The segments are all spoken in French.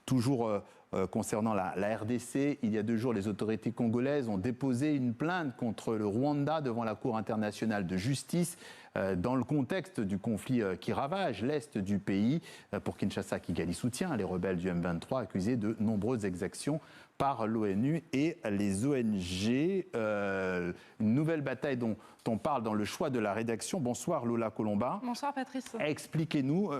Toujours concernant la RDC, il y a 2 jours, les autorités congolaises ont déposé une plainte contre le Rwanda devant la Cour internationale de justice dans le contexte du conflit qui ravage l'est du pays. Pour Kinshasa, Kigali soutient les rebelles du M23 accusés de nombreuses exactions par l'ONU et les ONG. Une nouvelle bataille dont on parle dans le choix de la rédaction. Bonsoir Lola Colomba. Bonsoir Patrice. Expliquez-nous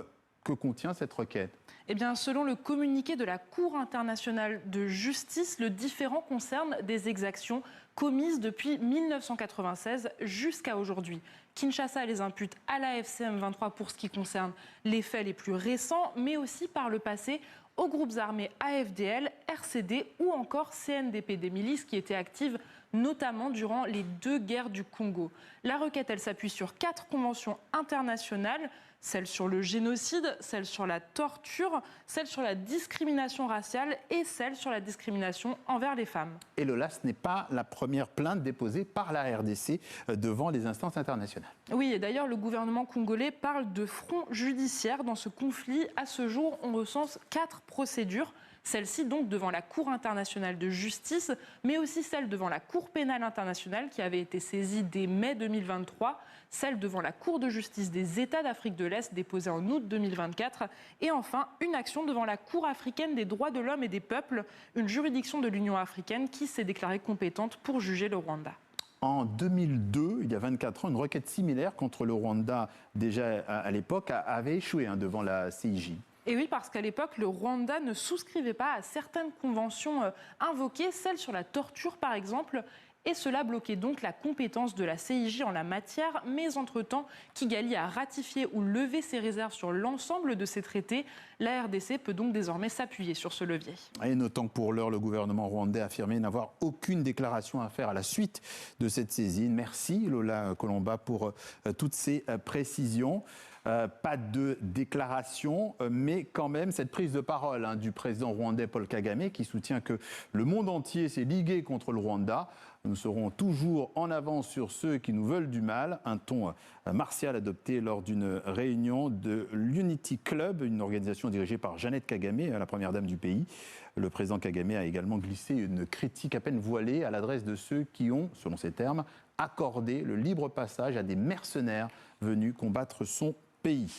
que contient cette requête. Eh bien, selon le communiqué de la Cour internationale de justice, le différend concerne des exactions commises depuis 1996 jusqu'à aujourd'hui. Kinshasa les impute à la FCM23 pour ce qui concerne les faits les plus récents, mais aussi par le passé aux groupes armés AFDL, RCD ou encore CNDP, des milices qui étaient actives notamment durant les 2 guerres du Congo. La requête, elle s'appuie sur 4 conventions internationales, celle sur le génocide, celle sur la torture, celle sur la discrimination raciale et celle sur la discrimination envers les femmes. Et Lola, ce n'est pas la première plainte déposée par la RDC devant les instances internationales. Oui, et d'ailleurs, le gouvernement congolais parle de front judiciaire dans ce conflit. À ce jour, on recense 4 procédures. Celle-ci donc devant la Cour internationale de justice, mais aussi celle devant la Cour pénale internationale qui avait été saisie dès mai 2023, celle devant la Cour de justice des États d'Afrique de l'Est déposée en août 2024, et enfin une action devant la Cour africaine des droits de l'homme et des peuples, une juridiction de l'Union africaine qui s'est déclarée compétente pour juger le Rwanda. En 2002, il y a 24 ans, une requête similaire contre le Rwanda, déjà à l'époque, avait échoué devant la CIJ. Et oui, parce qu'à l'époque, le Rwanda ne souscrivait pas à certaines conventions invoquées, celle sur la torture par exemple, et cela bloquait donc la compétence de la CIJ en la matière. Mais entre-temps, Kigali a ratifié ou levé ses réserves sur l'ensemble de ces traités. La RDC peut donc désormais s'appuyer sur ce levier. Et notant que pour l'heure, le gouvernement rwandais a affirmé n'avoir aucune déclaration à faire à la suite de cette saisine. Merci Lola Colomba pour toutes ces précisions. Pas de déclaration, mais quand même cette prise de parole du président rwandais Paul Kagame qui soutient que le monde entier s'est ligué contre le Rwanda. Nous serons toujours en avance sur ceux qui nous veulent du mal. Un ton martial adopté lors d'une réunion de l'Unity Club, une organisation dirigée par Jeannette Kagame, la première dame du pays. Le président Kagame a également glissé une critique à peine voilée à l'adresse de ceux qui ont, selon ses termes, accordé le libre passage à des mercenaires venus combattre son pays.